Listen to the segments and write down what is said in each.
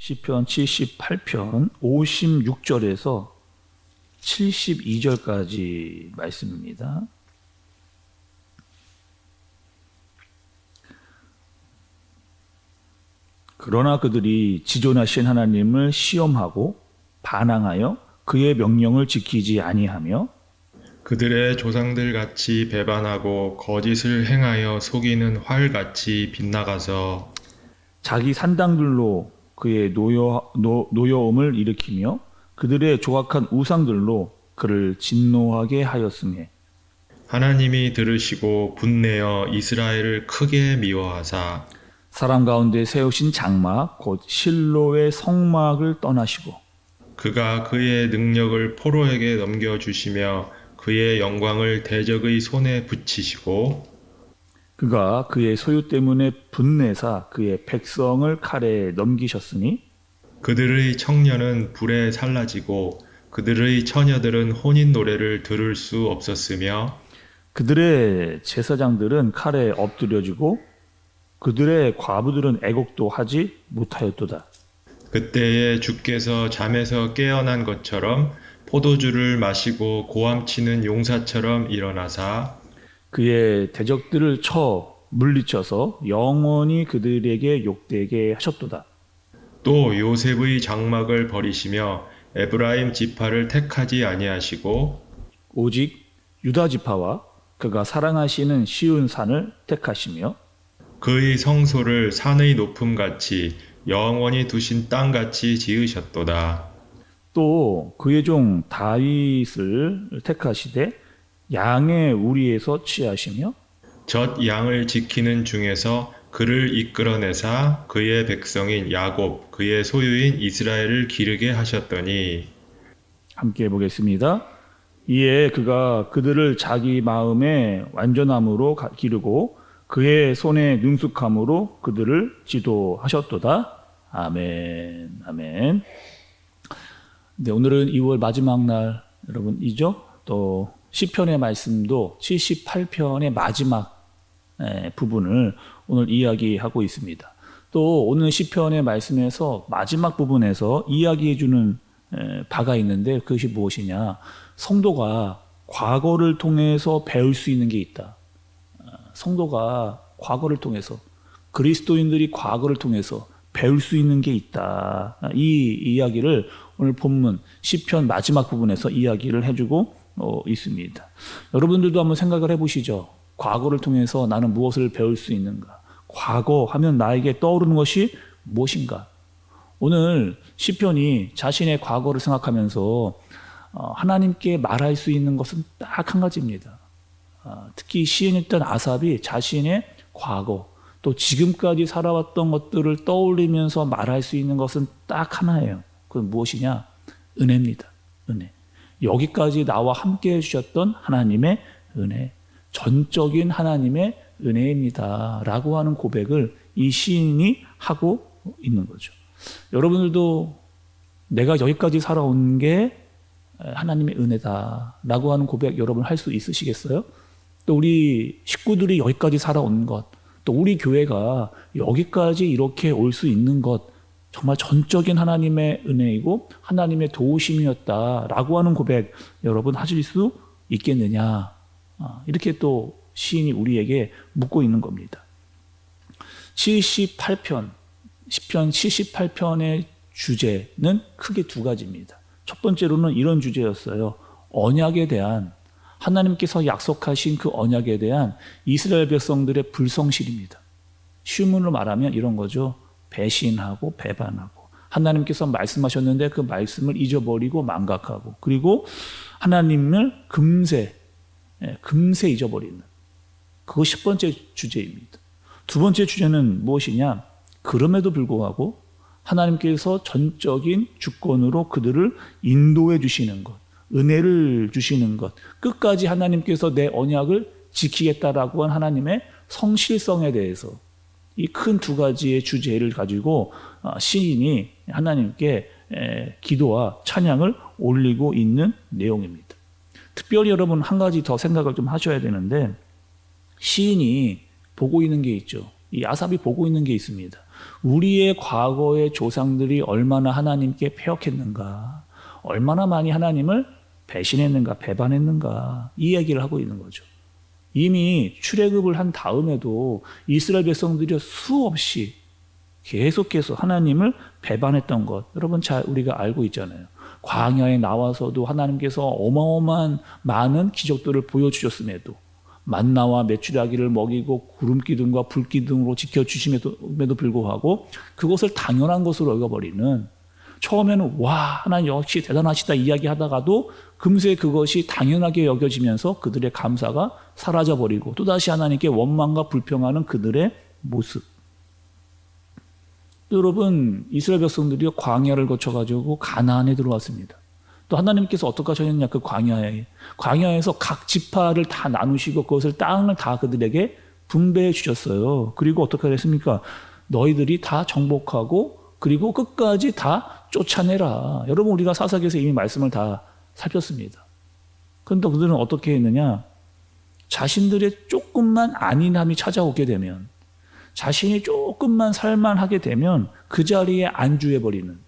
시편 78편 56절에서 72절까지 말씀입니다. 그러나 그들이 지존하신 하나님을 시험하고 반항하여 그의 명령을 지키지 아니하며 그들의 조상들 같이 배반하고 거짓을 행하여 속이는 활같이 빗나가서 자기 산당들로 그의 노여움을 일으키며 그들의 조각한 우상들로 그를 진노하게 하였으며 하나님이 들으시고 분내어 이스라엘을 크게 미워하사 사람 가운데 세우신 장막 곧 실로의 성막을 떠나시고 그가 그의 능력을 포로에게 넘겨주시며 그의 영광을 대적의 손에 붙이시고 그가 그의 소유 때문에 분내사 그의 백성을 칼에 넘기셨으니 그들의 청년은 불에 살라지고 그들의 처녀들은 혼인 노래를 들을 수 없었으며 그들의 제사장들은 칼에 엎드려지고 그들의 과부들은 애곡도 하지 못하였도다. 그때에 주께서 잠에서 깨어난 것처럼 포도주를 마시고 고함치는 용사처럼 일어나사 그의 대적들을 쳐 물리쳐서 영원히 그들에게 욕되게 하셨도다. 또 요셉의 장막을 버리시며 에브라임 지파를 택하지 아니하시고 오직 유다 지파와 그가 사랑하시는 시온 산을 택하시며 그의 성소를 산의 높음같이 영원히 두신 땅같이 지으셨도다. 또 그의 종 다윗을 택하시되 양의 우리에서 취하시며 젖 양을 지키는 중에서 그를 이끌어내사 그의 백성인 야곱 그의 소유인 이스라엘을 기르게 하셨더니 함께 보겠습니다. 이에 그가 그들을 자기 마음의 완전함으로 기르고 그의 손의 능숙함으로 그들을 지도하셨도다. 아멘. 아멘. 네, 오늘은 2월 마지막 날 여러분이죠. 또 시편의 말씀도 78편의 마지막 부분을 오늘 이야기하고 있습니다. 또 오늘 시편의 말씀에서 마지막 부분에서 이야기해 주는 바가 있는데 그것이 무엇이냐? 성도가 과거를 통해서 배울 수 있는 게 있다. 성도가 과거를 통해서 그리스도인들이 과거를 통해서 배울 수 있는 게 있다. 이 이야기를 오늘 본문 시편 마지막 부분에서 이야기를 해주고 있습니다. 여러분들도 한번 생각을 해보시죠. 과거를 통해서 나는 무엇을 배울 수 있는가? 과거 하면 나에게 떠오르는 것이 무엇인가? 오늘 시편이 자신의 과거를 생각하면서 하나님께 말할 수 있는 것은 딱 한 가지입니다. 특히 시인이었던 아삽이 자신의 과거 또 지금까지 살아왔던 것들을 떠올리면서 말할 수 있는 것은 딱 하나예요. 그건 무엇이냐? 은혜입니다. 은혜. 여기까지 나와 함께 해주셨던 하나님의 은혜, 전적인 하나님의 은혜입니다. 라고 하는 고백을 이 시인이 하고 있는 거죠. 여러분들도 내가 여기까지 살아온 게 하나님의 은혜다. 라고 하는 고백 여러분 할 수 있으시겠어요? 또 우리 식구들이 여기까지 살아온 것, 또 우리 교회가 여기까지 이렇게 올 수 있는 것, 정말 전적인 하나님의 은혜이고 하나님의 도우심이었다라고 하는 고백 여러분 하실 수 있겠느냐? 이렇게 또 시인이 우리에게 묻고 있는 겁니다. 78편, 시편 78편의 주제는 크게 두 가지입니다. 첫 번째로는 이런 주제였어요. 언약에 대한 하나님께서 약속하신 그 언약에 대한 이스라엘 백성들의 불성실입니다. 쉬운 말로 말하면 이런 거죠. 배신하고 배반하고 하나님께서 말씀하셨는데 그 말씀을 잊어버리고 망각하고 그리고 하나님을 금세 잊어버리는 그것이 첫 번째 주제입니다. 두 번째 주제는 무엇이냐? 그럼에도 불구하고 하나님께서 전적인 주권으로 그들을 인도해 주시는 것, 은혜를 주시는 것, 끝까지 하나님께서 내 언약을 지키겠다라고 한 하나님의 성실성에 대해서 이 큰 두 가지의 주제를 가지고 시인이 하나님께 기도와 찬양을 올리고 있는 내용입니다. 특별히 여러분 한 가지 더 생각을 좀 하셔야 되는데 시인이 보고 있는 게 있죠. 이 아삽이 보고 있는 게 있습니다. 우리의 과거의 조상들이 얼마나 하나님께 패역했는가, 얼마나 많이 하나님을 배신했는가, 배반했는가, 이 얘기를 하고 있는 거죠. 이미 출애굽을 한 다음에도 이스라엘 백성들이 수없이 계속해서 하나님을 배반했던 것, 여러분 잘 우리가 알고 있잖아요. 광야에 나와서도 하나님께서 어마어마한 많은 기적들을 보여주셨음에도, 만나와 메추라기를 먹이고 구름기둥과 불기둥으로 지켜주심에도 불구하고 그것을 당연한 것으로 여겨버리는, 처음에는 와 하나님 역시 대단하시다 이야기하다가도 금세 그것이 당연하게 여겨지면서 그들의 감사가 사라져버리고 또다시 하나님께 원망과 불평하는 그들의 모습. 여러분, 이스라엘 백성들이 광야를 거쳐가지고 가나안에 들어왔습니다. 또 하나님께서 어떻게 하셨느냐, 그 광야에서 각 지파를 다 나누시고 그것을 땅을 다 그들에게 분배해 주셨어요. 그리고 어떻게 했습니까? 너희들이 다 정복하고 그리고 끝까지 다 쫓아내라. 여러분, 우리가 사사기에서 이미 말씀을 다 살폈습니다. 그런데 그들은 어떻게 했느냐? 자신들의 조금만 안일함이 찾아오게 되면, 자신이 조금만 살만하게 되면 그 자리에 안주해버리는,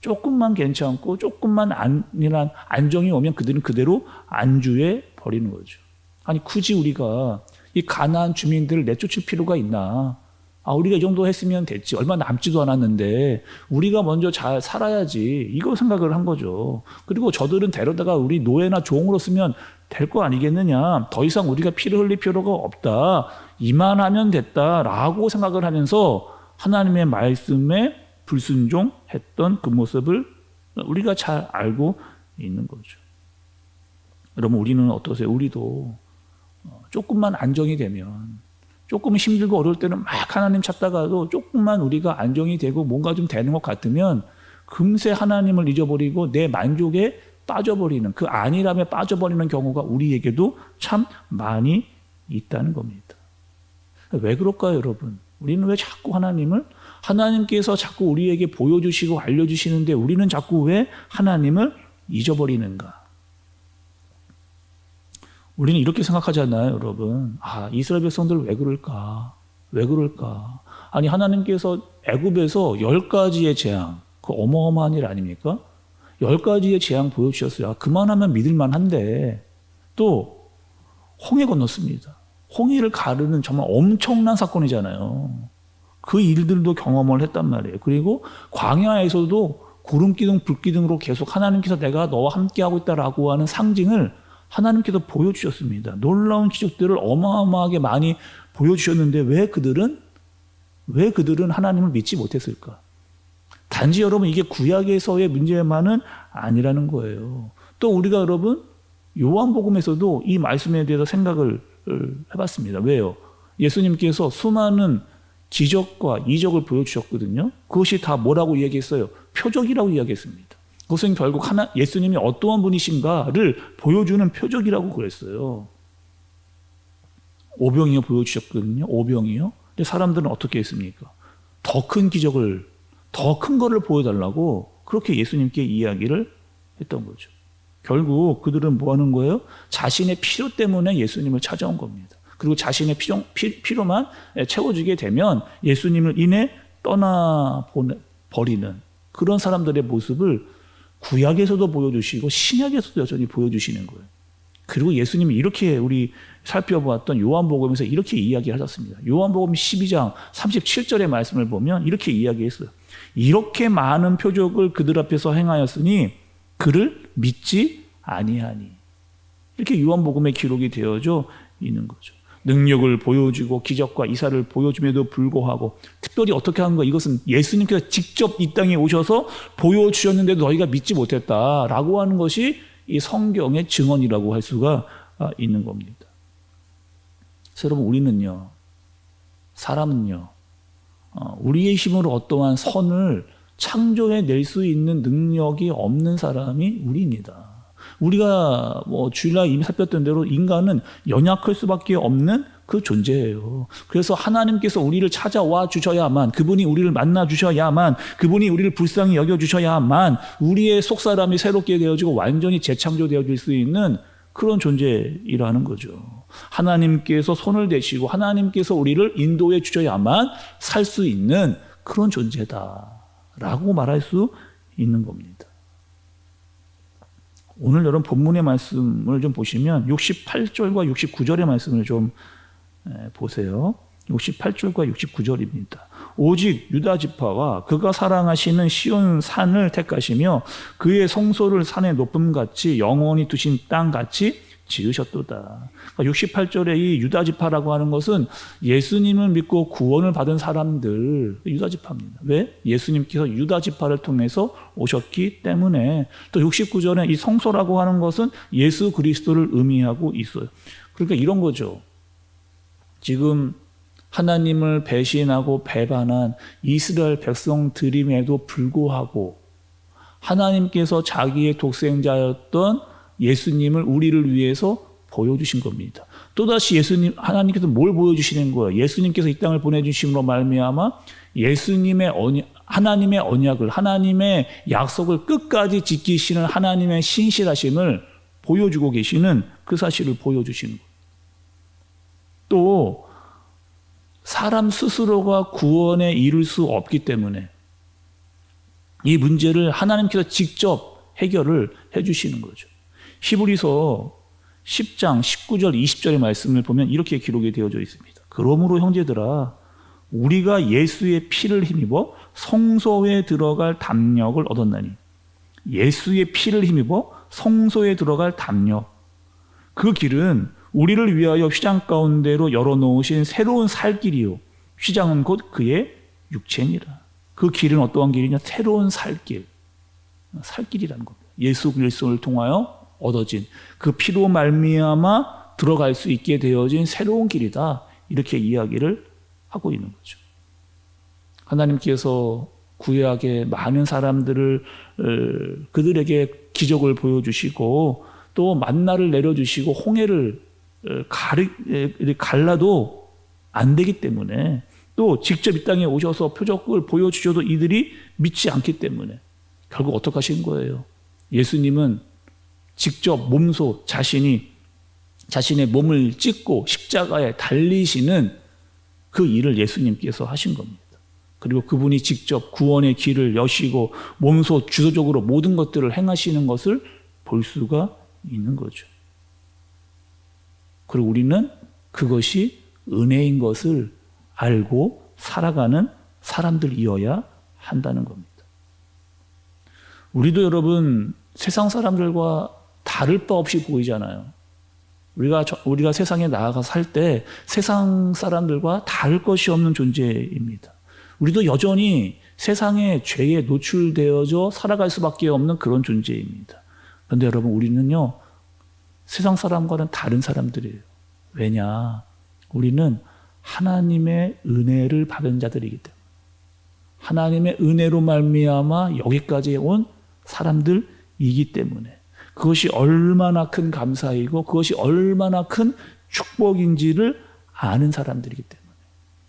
조금만 괜찮고 조금만 안일한 안정이 오면 그들은 그대로 안주해버리는 거죠. 아니 굳이 우리가 이 가나안 주민들을 내쫓을 필요가 있나? 우리가 이 정도 했으면 됐지. 얼마 남지도 않았는데 우리가 먼저 잘 살아야지. 이거 생각을 한 거죠. 그리고 저들은 데려다가 우리 노예나 종으로 쓰면 될 거 아니겠느냐. 더 이상 우리가 피를 흘릴 필요가 없다. 이만하면 됐다라고 생각을 하면서 하나님의 말씀에 불순종했던 그 모습을 우리가 잘 알고 있는 거죠. 여러분, 우리는 어떠세요? 우리도 조금만 안정이 되면, 조금 힘들고 어려울 때는 막 하나님 찾다가도 조금만 우리가 안정이 되고 뭔가 좀 되는 것 같으면 금세 하나님을 잊어버리고 내 만족에 빠져버리는, 그 안일함에 빠져버리는 경우가 우리에게도 참 많이 있다는 겁니다. 왜 그럴까요, 여러분? 우리는 왜 자꾸 하나님께서 자꾸 우리에게 보여주시고 알려주시는데 우리는 자꾸 왜 하나님을 잊어버리는가? 우리는 이렇게 생각하잖아요, 여러분. 이스라엘 백성들 왜 그럴까? 왜 그럴까? 아니, 하나님께서 애굽에서 10가지의 재앙, 그 어마어마한 일 아닙니까? 10가지의 재앙 보여주셨어요. 그만하면 믿을만한데 또 홍해 건넜습니다. 홍해를 가르는 정말 엄청난 사건이잖아요. 그 일들도 경험을 했단 말이에요. 그리고 광야에서도 구름기둥, 불기둥으로 계속 하나님께서 내가 너와 함께하고 있다라고 하는 상징을 하나님께서 보여주셨습니다. 놀라운 기적들을 어마어마하게 많이 보여주셨는데 왜 그들은 하나님을 믿지 못했을까? 단지 여러분, 이게 구약에서의 문제만은 아니라는 거예요. 또 우리가 여러분 요한복음에서도 이 말씀에 대해서 생각을 해봤습니다. 왜요? 예수님께서 수많은 기적과 이적을 보여주셨거든요. 그것이 다 뭐라고 이야기했어요? 표적이라고 이야기했습니다. 그것은 결국 예수님이 어떠한 분이신가를 보여주는 표적이라고 그랬어요. 오병이어 보여주셨거든요. 오병이어. 근데 사람들은 어떻게 했습니까? 더 큰 기적을, 더 큰 거를 보여달라고 그렇게 예수님께 이야기를 했던 거죠. 결국 그들은 뭐 하는 거예요? 자신의 필요 때문에 예수님을 찾아온 겁니다. 그리고 자신의 필요만 채워주게 되면 예수님을 인해 떠나버리는 그런 사람들의 모습을 구약에서도 보여주시고 신약에서도 여전히 보여주시는 거예요. 그리고 예수님이 이렇게 우리 살펴보았던 요한복음에서 이렇게 이야기하셨습니다. 요한복음 12장 37절의 말씀을 보면 이렇게 이야기했어요. 이렇게 많은 표적을 그들 앞에서 행하였으니 그를 믿지 아니하니. 이렇게 요한복음에 기록이 되어져 있는 거죠. 능력을 보여주고 기적과 이사를 보여줌에도 불구하고 특별히 어떻게 하는 거야? 이것은 예수님께서 직접 이 땅에 오셔서 보여주셨는데도 너희가 믿지 못했다라고 하는 것이 이 성경의 증언이라고 할 수가 있는 겁니다. 그래서 여러분, 우리는요, 사람은요, 우리의 힘으로 어떠한 선을 창조해낼 수 있는 능력이 없는 사람이 우리입니다. 우리가 주일날 이미 살폈던 대로 인간은 연약할 수밖에 없는 그 존재예요. 그래서 하나님께서 우리를 찾아와 주셔야만, 그분이 우리를 만나 주셔야만, 그분이 우리를 불쌍히 여겨 주셔야만 우리의 속사람이 새롭게 되어지고 완전히 재창조되어질 수 있는 그런 존재이라는 거죠. 하나님께서 손을 대시고 하나님께서 우리를 인도해 주셔야만 살 수 있는 그런 존재다라고 말할 수 있는 겁니다. 오늘 여러분 본문의 말씀을 좀 보시면 68절과 69절의 말씀을 좀 보세요. 68절과 69절입니다. 오직 유다 지파와 그가 사랑하시는 시온 산을 택하시며 그의 성소를 산의 높음같이 영원히 두신 땅같이 지으셨도다. 68절에 이 유다 지파라고 하는 것은 예수님을 믿고 구원을 받은 사람들, 유다 지파입니다. 왜? 예수님께서 유다 지파를 통해서 오셨기 때문에. 또 69절에 이 성소라고 하는 것은 예수 그리스도를 의미하고 있어요. 그러니까 이런 거죠. 지금 하나님을 배신하고 배반한 이스라엘 백성들임에도 불구하고 하나님께서 자기의 독생자였던 예수님을 우리를 위해서 보여주신 겁니다. 또다시 하나님께서 뭘 보여주시는 거예요? 예수님께서 이 땅을 보내주심으로 말미암아 하나님의 언약을, 하나님의 약속을 끝까지 지키시는 하나님의 신실하심을 보여주고 계시는 그 사실을 보여주시는 거예요. 또 사람 스스로가 구원에 이를 수 없기 때문에 이 문제를 하나님께서 직접 해결을 해주시는 거죠. 히브리서 10장 19절 20절의 말씀을 보면 이렇게 기록이 되어져 있습니다. 그러므로 형제들아 우리가 예수의 피를 힘입어 성소에 들어갈 담력을 얻었나니. 예수의 피를 힘입어 성소에 들어갈 담력. 그 길은 우리를 위하여 휘장 가운데로 열어놓으신 새로운 살 길이요 휘장은 곧 그의 육체니라. 그 길은 어떠한 길이냐? 새로운 살길. 살길이라는 겁니다. 예수 그리스도를 통하여 얻어진 그 피로 말미암아 들어갈 수 있게 되어진 새로운 길이다. 이렇게 이야기를 하고 있는 거죠. 하나님께서 구약의 많은 사람들을 그들에게 기적을 보여주시고 또 만나를 내려주시고 홍해를 갈라도 안 되기 때문에 또 직접 이 땅에 오셔서 표적을 보여주셔도 이들이 믿지 않기 때문에 결국 어떻게 하신 거예요? 예수님은 직접 몸소 자신의 몸을 찢고 십자가에 달리시는 그 일을 예수님께서 하신 겁니다. 그리고 그분이 직접 구원의 길을 여시고 몸소 주도적으로 모든 것들을 행하시는 것을 볼 수가 있는 거죠. 그리고 우리는 그것이 은혜인 것을 알고 살아가는 사람들이어야 한다는 겁니다. 우리도 여러분 세상 사람들과 다를 바 없이 보이잖아요. 우리가 세상에 나아가 살 때 세상 사람들과 다를 것이 없는 존재입니다. 우리도 여전히 세상의 죄에 노출되어져 살아갈 수밖에 없는 그런 존재입니다. 그런데 여러분 우리는요 세상 사람과는 다른 사람들이에요. 왜냐? 우리는 하나님의 은혜를 받은 자들이기 때문에 하나님의 은혜로 말미암아 여기까지 온 사람들이기 때문에 그것이 얼마나 큰 감사이고 그것이 얼마나 큰 축복인지를 아는 사람들이기 때문에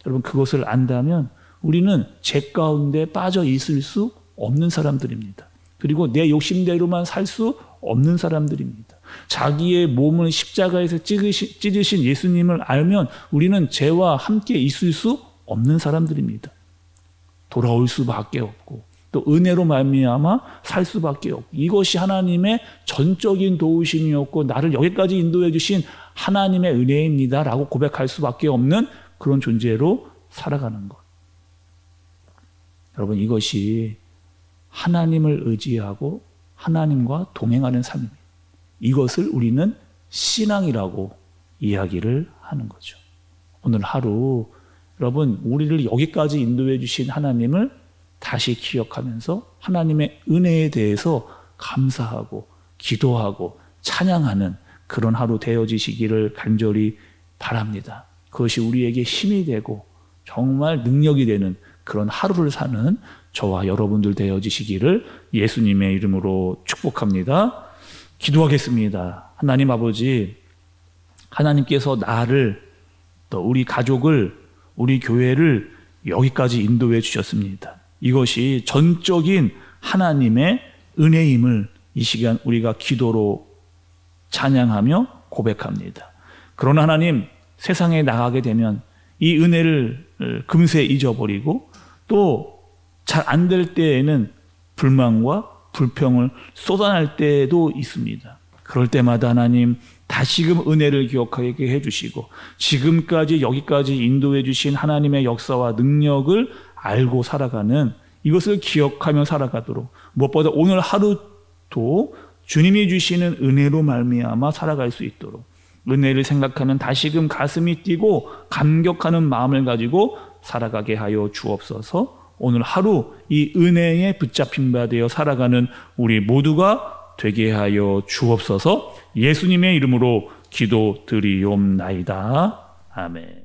여러분 그것을 안다면 우리는 죄 가운데 빠져 있을 수 없는 사람들입니다. 그리고 내 욕심대로만 살 수 없는 사람들입니다. 자기의 몸을 십자가에서 찢으신 예수님을 알면 우리는 죄와 함께 있을 수 없는 사람들입니다. 돌아올 수밖에 없고 또 은혜로 말미암아 살 수밖에 없고 이것이 하나님의 전적인 도우심이었고 나를 여기까지 인도해 주신 하나님의 은혜입니다라고 고백할 수밖에 없는 그런 존재로 살아가는 것. 여러분 이것이 하나님을 의지하고 하나님과 동행하는 삶입니다. 이것을 우리는 신앙이라고 이야기를 하는 거죠. 오늘 하루 여러분 우리를 여기까지 인도해 주신 하나님을 다시 기억하면서 하나님의 은혜에 대해서 감사하고 기도하고 찬양하는 그런 하루 되어지시기를 간절히 바랍니다. 그것이 우리에게 힘이 되고 정말 능력이 되는 그런 하루를 사는 저와 여러분들 되어지시기를 예수님의 이름으로 축복합니다. 기도하겠습니다. 하나님 아버지, 하나님께서 나를 또 우리 가족을 우리 교회를 여기까지 인도해 주셨습니다. 이것이 전적인 하나님의 은혜임을 이 시간 우리가 기도로 찬양하며 고백합니다. 그러나 하나님, 세상에 나가게 되면 이 은혜를 금세 잊어버리고 또 잘 안 될 때에는 불만과 불평을 쏟아낼 때도 있습니다. 그럴 때마다 하나님 다시금 은혜를 기억하게 해주시고 지금까지 여기까지 인도해 주신 하나님의 역사와 능력을 알고 살아가는, 이것을 기억하며 살아가도록, 무엇보다 오늘 하루도 주님이 주시는 은혜로 말미암아 살아갈 수 있도록 은혜를 생각하면 다시금 가슴이 뛰고 감격하는 마음을 가지고 살아가게 하여 주옵소서. 오늘 하루 이 은혜에 붙잡힌 바 되어 살아가는 우리 모두가 되게 하여 주옵소서. 예수님의 이름으로 기도드리옵나이다. 아멘.